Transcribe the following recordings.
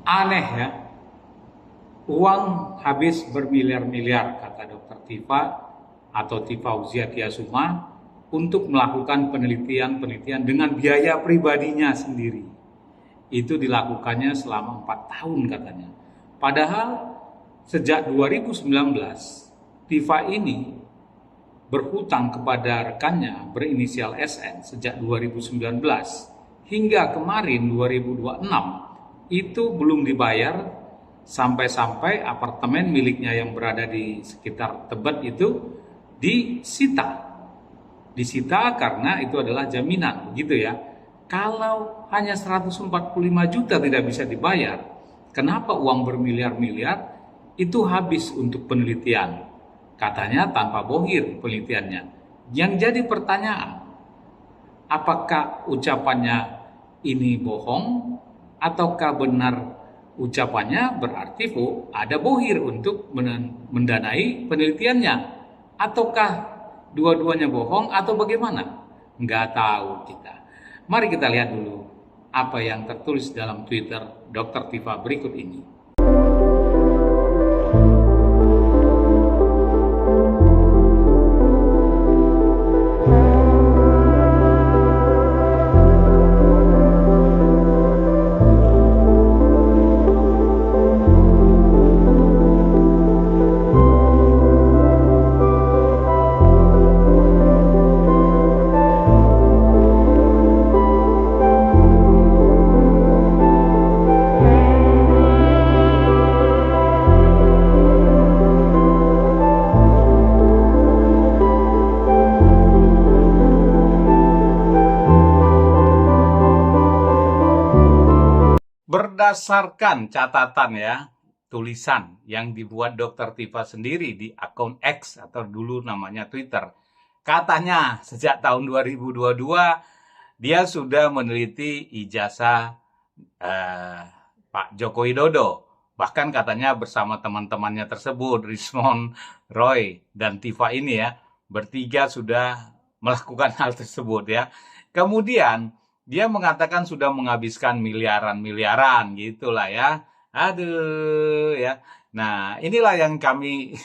Aneh ya, uang habis bermiliar-miliar, kata Dokter Tifa atau Tifa Uzia Tiasuma, untuk melakukan penelitian-penelitian dengan biaya pribadinya sendiri. Itu dilakukannya selama 4 tahun katanya. Padahal sejak 2019, Tifa ini berhutang kepada rekannya berinisial SN sejak 2019 hingga kemarin 2026 itu belum dibayar, sampai-sampai apartemen miliknya yang berada di sekitar Tebet itu disita. Disita karena itu adalah jaminan, begitu ya. Kalau hanya 145 juta tidak bisa dibayar, kenapa uang bermiliar-miliar itu habis untuk penelitian? Katanya tanpa bohir penelitiannya. Yang jadi pertanyaan, apakah ucapannya ini bohong ataukah benar ucapannya, berarti ada bohir untuk mendanai penelitiannya, ataukah dua-duanya bohong atau bagaimana? Nggak tahu kita. Mari kita lihat dulu apa yang tertulis dalam Twitter Dr. Tifa berikut ini. Berdasarkan catatan ya, tulisan yang dibuat Dr. Tifa sendiri di akun X atau dulu namanya Twitter, katanya sejak tahun 2022 dia sudah meneliti ijazah Pak Joko Widodo. Bahkan katanya bersama teman-temannya tersebut, Rismond, Roy, dan Tifa ini ya, bertiga sudah melakukan hal tersebut ya. Kemudian dia mengatakan sudah menghabiskan miliaran-miliaran gitulah ya. Aduh ya. Nah, inilah yang kami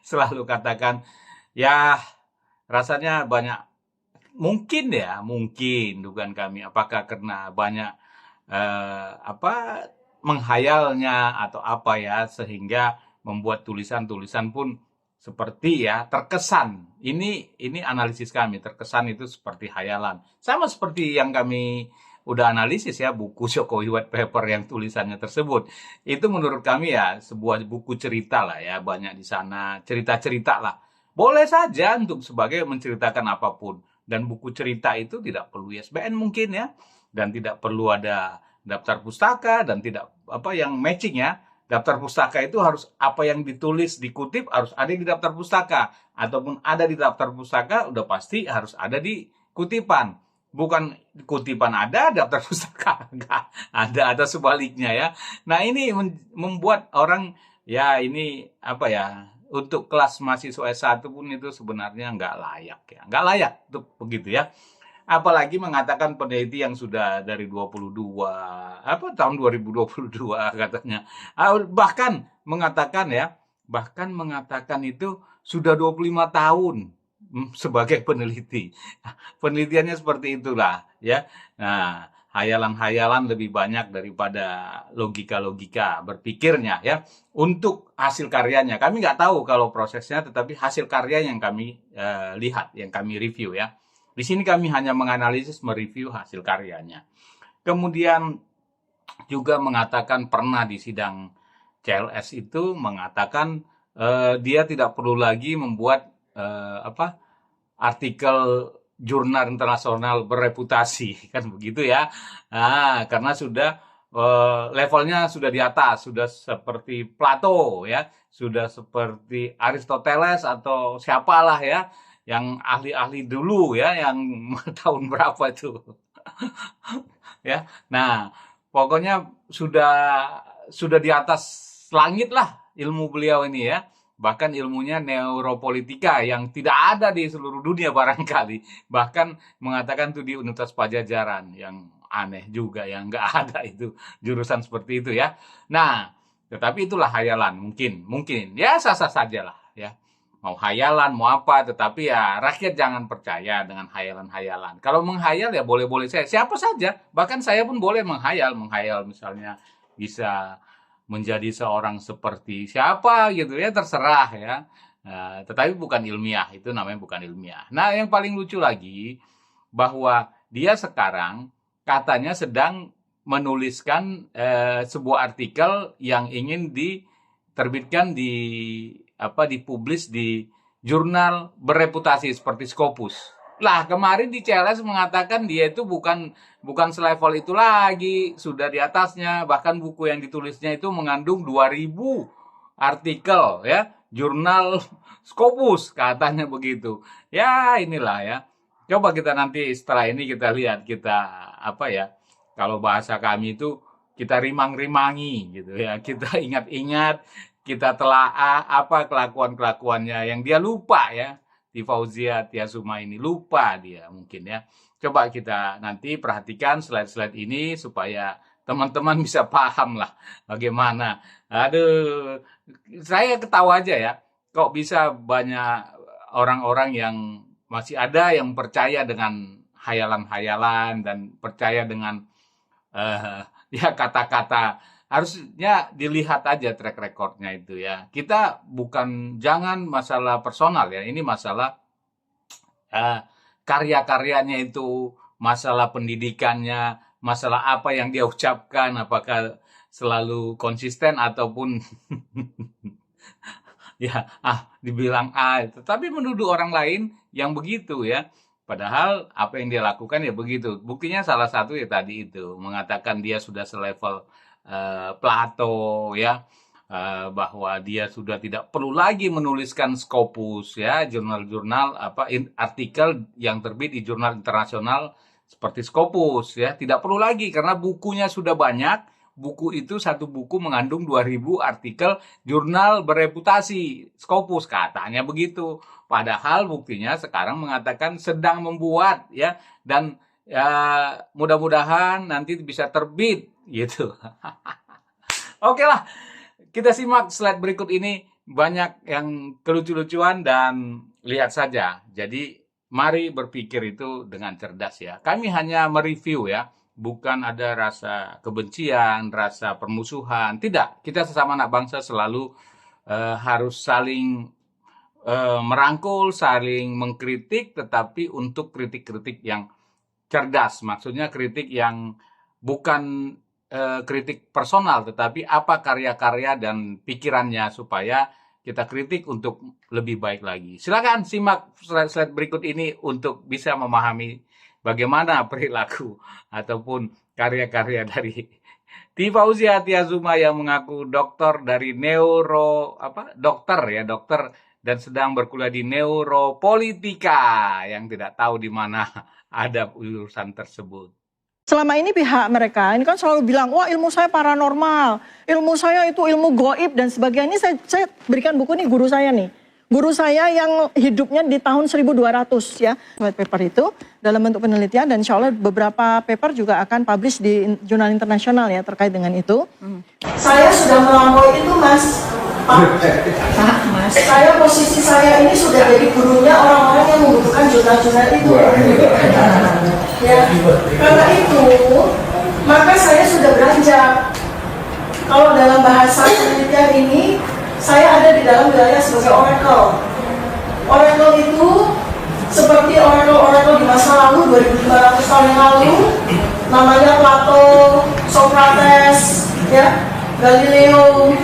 selalu katakan, ya rasanya banyak, mungkin ya, mungkin dugaan kami, apakah karena banyak apa menghayalnya atau apa ya, sehingga membuat tulisan-tulisan pun seperti ya terkesan, ini analisis kami, terkesan itu seperti hayalan, sama seperti yang kami udah analisis ya, buku Jokowi White Paper yang tulisannya tersebut itu menurut kami ya sebuah buku cerita lah ya, banyak di sana cerita-cerita lah, boleh saja untuk sebagai menceritakan apapun, dan buku cerita itu tidak perlu ISBN mungkin ya, dan tidak perlu ada daftar pustaka, dan tidak apa yang matching ya. Daftar pustaka itu harus apa yang ditulis dikutip harus ada di daftar pustaka, ataupun ada di daftar pustaka udah pasti harus ada di kutipan. Bukan kutipan ada, daftar pustaka enggak ada, atau sebaliknya ya. Nah, ini membuat orang ya, ini apa ya, untuk kelas mahasiswa S1 pun itu sebenarnya nggak layak ya. Nggak layak untuk begitu ya. Apalagi mengatakan peneliti yang sudah dari 22, apa tahun 2022 katanya. Bahkan mengatakan ya, bahkan mengatakan itu sudah 25 tahun sebagai peneliti. Penelitiannya seperti itulah ya. Nah, hayalan-hayalan lebih banyak daripada logika-logika berpikirnya ya. Untuk hasil karyanya, kami nggak tahu kalau prosesnya, tetapi hasil karya yang kami lihat, yang kami review ya. Di sini kami hanya menganalisis, mereview hasil karyanya. Kemudian juga mengatakan pernah di sidang CLS itu mengatakan dia tidak perlu lagi membuat artikel jurnal internasional bereputasi kan begitu ya. Nah, karena sudah levelnya sudah di atas, sudah seperti Plato ya, sudah seperti Aristoteles atau siapalah ya, yang ahli-ahli dulu ya, yang tahun berapa itu ya. Nah, pokoknya sudah di atas langit lah ilmu beliau ini ya. bahkan ilmunya neuropolitika yang tidak ada di seluruh dunia barangkali, bahkan mengatakan itu di Universitas Pajajaran, yang aneh juga, yang nggak ada itu jurusan seperti itu ya. Nah, tetapi itulah hayalan, mungkin ya sah-sah saja lah ya. Mau hayalan, mau apa, tetapi ya rakyat jangan percaya dengan hayalan-hayalan. Kalau menghayal ya boleh-boleh saya, siapa saja, bahkan saya pun boleh menghayal misalnya bisa menjadi seorang seperti siapa gitu ya, terserah ya. Tetapi bukan ilmiah, itu namanya bukan ilmiah. Nah, yang paling lucu lagi bahwa dia sekarang katanya sedang menuliskan sebuah artikel yang ingin diterbitkan dipublish di jurnal bereputasi seperti Scopus. Lah, kemarin di CLS mengatakan dia itu bukan selevel itu lagi, sudah di atasnya, bahkan buku yang ditulisnya itu mengandung 2000 artikel ya, jurnal Scopus katanya begitu. Ya, inilah ya. Coba kita nanti setelah ini kita lihat, kita kalau bahasa kami itu kita rimang-rimangi gitu ya, kita ingat-ingat, kita telaah apa kelakuan-kelakuannya yang dia lupa ya. Di Fauzia Tiasuma ini lupa dia mungkin ya. Coba kita nanti perhatikan slide-slide ini supaya teman-teman bisa paham lah bagaimana. Aduh, saya ketawa aja ya. Kok bisa banyak orang-orang yang masih ada yang percaya dengan hayalan-hayalan dan percaya dengan ya kata-kata. Harusnya dilihat aja track recordnya itu ya. Kita jangan masalah personal ya. Ini masalah karya-karyanya itu, masalah pendidikannya, masalah apa yang dia ucapkan, apakah selalu konsisten ataupun ya dibilang tetapi menuduh orang lain yang begitu ya. Padahal apa yang dia lakukan ya begitu. Buktinya salah satu ya tadi itu, mengatakan dia sudah selevel Plato ya, bahwa dia sudah tidak perlu lagi menuliskan Scopus ya, jurnal-jurnal artikel yang terbit di jurnal internasional seperti Scopus ya, tidak perlu lagi karena bukunya sudah banyak. Buku itu satu buku mengandung 2000 artikel jurnal bereputasi Scopus katanya begitu. Padahal buktinya sekarang mengatakan sedang membuat ya, dan mudah-mudahan nanti bisa terbit gitu. Oke lah, kita simak slide berikut ini, banyak yang kelucu-lucuan dan lihat saja. Jadi mari berpikir itu dengan cerdas ya. Kami hanya mereview ya, bukan ada rasa kebencian, rasa permusuhan. Tidak, kita sesama anak bangsa selalu harus saling merangkul, saling mengkritik, tetapi untuk kritik-kritik yang cerdas. Maksudnya kritik yang bukan kritik personal, tetapi apa karya-karya dan pikirannya supaya kita kritik untuk lebih baik lagi. Silakan simak slide berikut ini untuk bisa memahami bagaimana perilaku ataupun karya-karya dari Fauzia Tiasuma yang mengaku dokter dari dokter dan sedang berkuliah di neuropolitika yang tidak tahu di mana ada urusan tersebut. Selama ini pihak mereka ini kan selalu bilang, wah ilmu saya paranormal, ilmu saya itu ilmu goib dan sebagainya. Ini saya berikan buku nih guru saya nih. Guru saya yang hidupnya di tahun 1200 ya. White paper itu dalam bentuk penelitian dan insya Allah beberapa paper juga akan publish di jurnal internasional ya terkait dengan itu. Saya sudah melampaui itu Mas. Mas. Posisi saya ini sudah jadi gurunya orang-orang yang membutuhkan jurnal-jurnal itu. Ya, karena itu maka saya sudah beranjak. Kalau dalam bahasa penelitian ini, saya ada di dalam wilayah sebagai oracle. Oracle itu seperti oracle di masa lalu 2500 tahun yang lalu, namanya Plato, Socrates, ya, Galileo.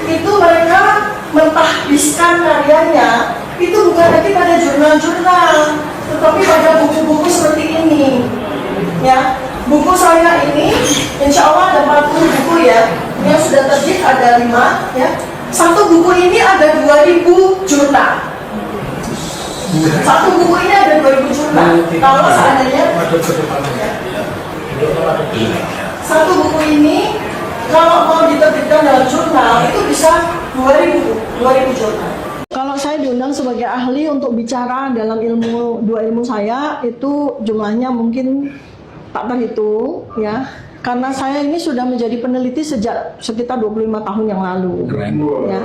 Itu mereka mentahbiskan karyanya itu bukan lagi pada jurnal-jurnal, tetapi pada buku-buku seperti ini ya. Buku saya ini insya Allah ada 40 buku ya, yang sudah terbit ada 5 ya. Satu buku ini ada 2000 jurnal. Satu buku ini ada 2000 jurnal. Kalau seandainya satu buku ini kalau mau diterbitkan dalam jurnal itu bisa 2000 juta. Kalau saya diundang sebagai ahli untuk bicara dalam dua ilmu saya, itu jumlahnya mungkin tak terhitung ya. Karena saya ini sudah menjadi peneliti sejak sekitar 25 tahun yang lalu. Ya.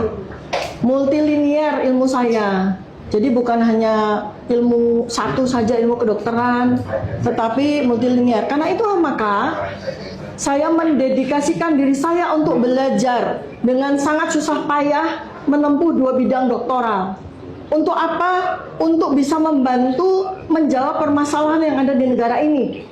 Multilinier ilmu saya. Jadi bukan hanya ilmu satu saja, ilmu kedokteran, tetapi multilinier. Karena itulah maka saya mendedikasikan diri saya untuk belajar dengan sangat susah payah menempuh 2 bidang doktoral. Untuk apa? Untuk bisa membantu menjawab permasalahan yang ada di negara ini.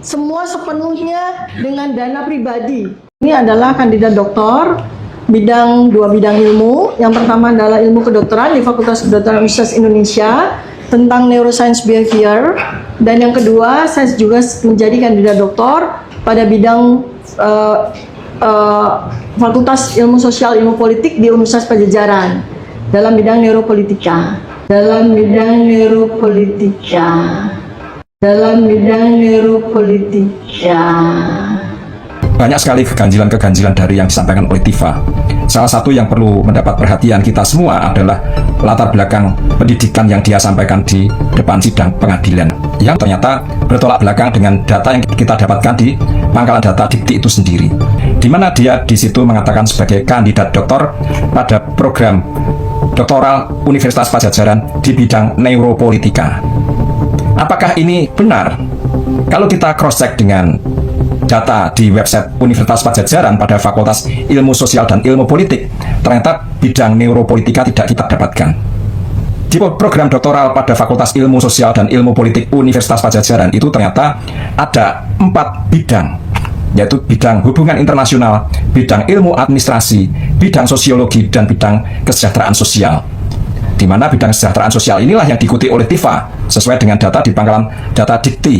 Semua sepenuhnya dengan dana pribadi. Ini adalah kandidat doktor, 2 bidang ilmu. Yang pertama adalah ilmu kedokteran di Fakultas Kedokteran Universitas Indonesia tentang neuroscience behavior. Dan yang kedua, saya juga menjadi kandidat doktor pada bidang Fakultas Ilmu Sosial Ilmu Politik di Universitas Padjadjaran dalam bidang neuropolitika. Banyak sekali keganjilan-keganjilan dari yang disampaikan oleh Tifa. Salah satu yang perlu mendapat perhatian kita semua adalah latar belakang pendidikan yang dia sampaikan di depan sidang pengadilan, yang ternyata bertolak belakang dengan data yang kita dapatkan di pangkalan data Dikti itu sendiri, di mana dia di situ mengatakan sebagai kandidat doktor pada program doktoral Universitas Padjadjaran di bidang neuropolitika. Apakah ini benar? Kalau kita cross-check dengan data di website Universitas Padjadjaran pada Fakultas Ilmu Sosial dan Ilmu Politik, ternyata bidang neuropolitika tidak kita dapatkan. Di program doktoral pada Fakultas Ilmu Sosial dan Ilmu Politik Universitas Padjadjaran itu ternyata ada 4 bidang, yaitu bidang hubungan internasional, bidang ilmu administrasi, bidang sosiologi, dan bidang kesejahteraan sosial. Di mana bidang kesejahteraan sosial inilah yang diikuti oleh Tifa sesuai dengan data di pangkalan data Dikti.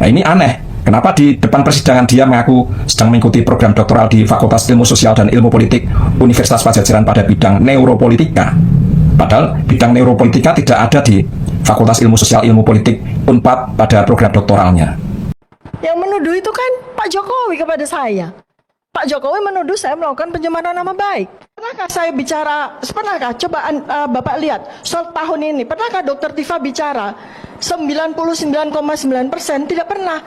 Nah, ini aneh. Kenapa di depan persidangan dia mengaku sedang mengikuti program doktoral di Fakultas Ilmu Sosial dan Ilmu Politik Universitas Padjadjaran pada bidang neuropolitika? Padahal bidang neuropolitika tidak ada di Fakultas Ilmu Sosial Ilmu Politik Unpad pada program doktoralnya. Yang menuduh itu kan Pak Jokowi kepada saya. Pak Jokowi menuduh saya melakukan pencemaran nama baik. Pernahkah saya bicara, pernahkah? Coba Bapak lihat, tahun ini, pernahkah Dr. Tifa bicara 99,9%? Tidak pernah.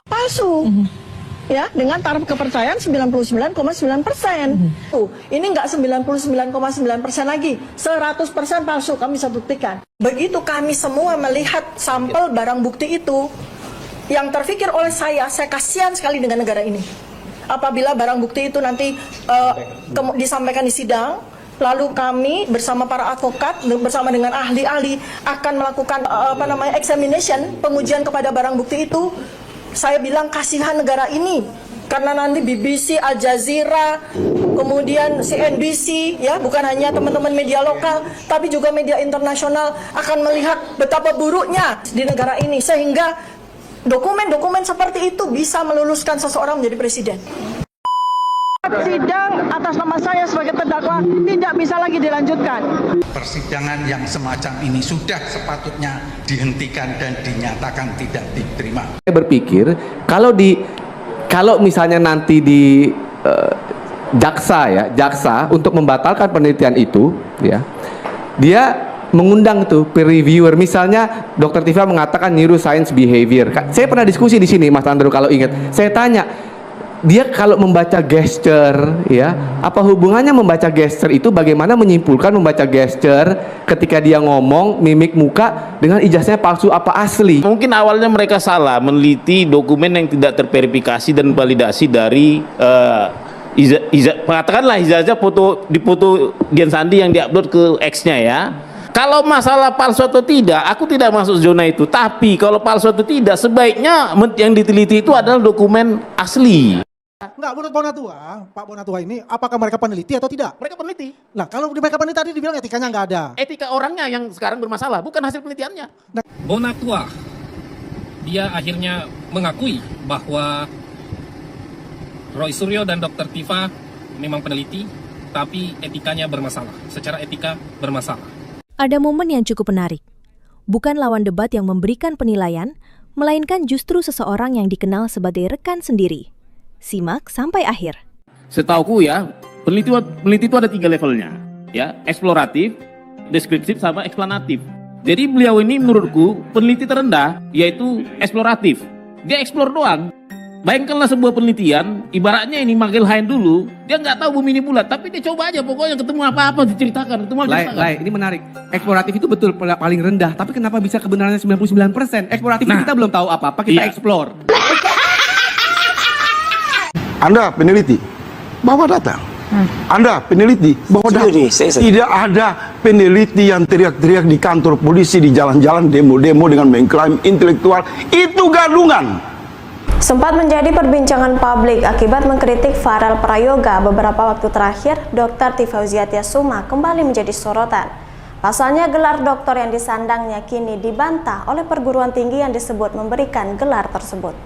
Palsu. Ya, dengan taraf kepercayaan 99,9%. Ini enggak 99,9% lagi, 100% palsu, kami bisa buktikan. Begitu kami semua melihat sampel barang bukti itu, yang terfikir oleh saya kasihan sekali dengan negara ini. Apabila barang bukti itu nanti disampaikan di sidang, lalu kami bersama para advokat, bersama dengan ahli-ahli akan melakukan examination, pengujian kepada barang bukti itu. Saya bilang kasihan negara ini, karena nanti BBC, Al Jazeera, kemudian CNBC, ya bukan hanya teman-teman media lokal, tapi juga media internasional akan melihat betapa buruknya di negara ini, sehingga dokumen-dokumen seperti itu bisa meluluskan seseorang menjadi presiden. Sidang atas nama saya sebagai terdakwa tidak bisa lagi dilanjutkan. Persidangan yang semacam ini sudah sepatutnya dihentikan dan dinyatakan tidak diterima. Saya berpikir kalau misalnya nanti di jaksa untuk membatalkan penelitian itu, ya, dia mengundang tuh peer reviewer, misalnya Dr. Tifa mengatakan neuroscience behavior. Saya pernah diskusi di sini, Mas Andrew, kalau ingat. Saya tanya, dia kalau membaca gesture, ya, apa hubungannya membaca gesture itu, bagaimana menyimpulkan membaca gesture ketika dia ngomong, mimik muka dengan ijazahnya palsu apa asli? Mungkin awalnya mereka salah meneliti dokumen yang tidak terverifikasi dan validasi dari katakanlah ijazah di foto Gen Sandi yang diupload ke X-nya, ya. Kalau masalah palsu atau tidak, aku tidak masuk zona itu. Tapi kalau palsu atau tidak, sebaiknya yang diteliti itu adalah dokumen asli. Enggak, menurut Bonatua, Pak Bonatua ini, apakah mereka peneliti atau tidak? Mereka peneliti. Nah, kalau mereka peneliti tadi dibilang etikanya nggak ada. Etika orangnya yang sekarang bermasalah, bukan hasil penelitiannya. Bonatua, dia akhirnya mengakui bahwa Roy Suryo dan Dr. Tifa memang peneliti, tapi etikanya bermasalah. Secara etika bermasalah. Ada momen yang cukup menarik. Bukan lawan debat yang memberikan penilaian, melainkan justru seseorang yang dikenal sebagai rekan sendiri. Simak sampai akhir. Setauku ya, Peneliti itu ada 3 levelnya, ya, eksploratif, deskriptif, sama eksplanatif. Jadi beliau ini menurutku peneliti terendah yaitu eksploratif. Dia eksplor doang. Bayangkanlah sebuah penelitian, ibaratnya ini Michael Hein dulu, dia nggak tahu bumi ini bulat, tapi dia coba aja, pokoknya ketemu apa-apa diceritakan, Ini menarik. Eksploratif itu betul paling rendah, tapi kenapa bisa kebenarannya 99%? Eksploratif kita belum tahu apa-apa, kita eksplor. Anda peneliti, bawa data. Anda peneliti, bawa data. Tidak ada peneliti yang teriak-teriak di kantor polisi, di jalan-jalan, demo-demo dengan mengklaim intelektual. Itu gadungan. Sempat menjadi perbincangan publik akibat mengkritik Farel Prayoga beberapa waktu terakhir, Dr. Tifauziatia Suma kembali menjadi sorotan. Pasalnya gelar doktor yang disandangnya kini dibantah oleh perguruan tinggi yang disebut memberikan gelar tersebut.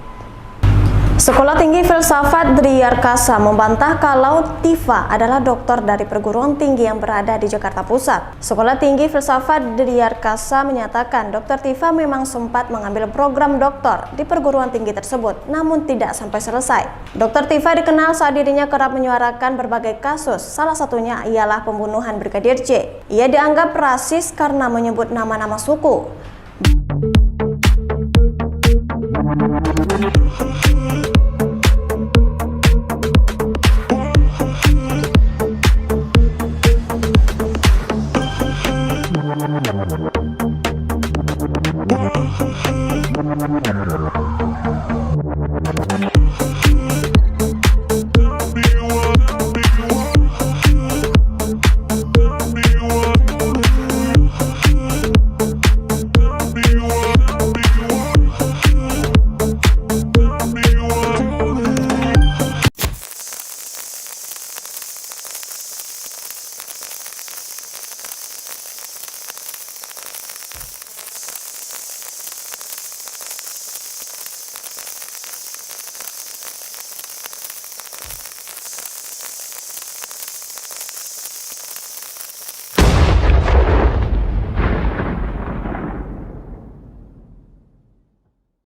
Sekolah Tinggi Filsafat Driyarkasa membantah kalau Tifa adalah doktor dari perguruan tinggi yang berada di Jakarta Pusat. Sekolah Tinggi Filsafat Driyarkasa menyatakan Dr. Tifa memang sempat mengambil program doktor di perguruan tinggi tersebut, namun tidak sampai selesai. Dr. Tifa dikenal saat dirinya kerap menyuarakan berbagai kasus, salah satunya ialah pembunuhan Brigadir J. Ia dianggap rasis karena menyebut nama-nama suku. Thank you.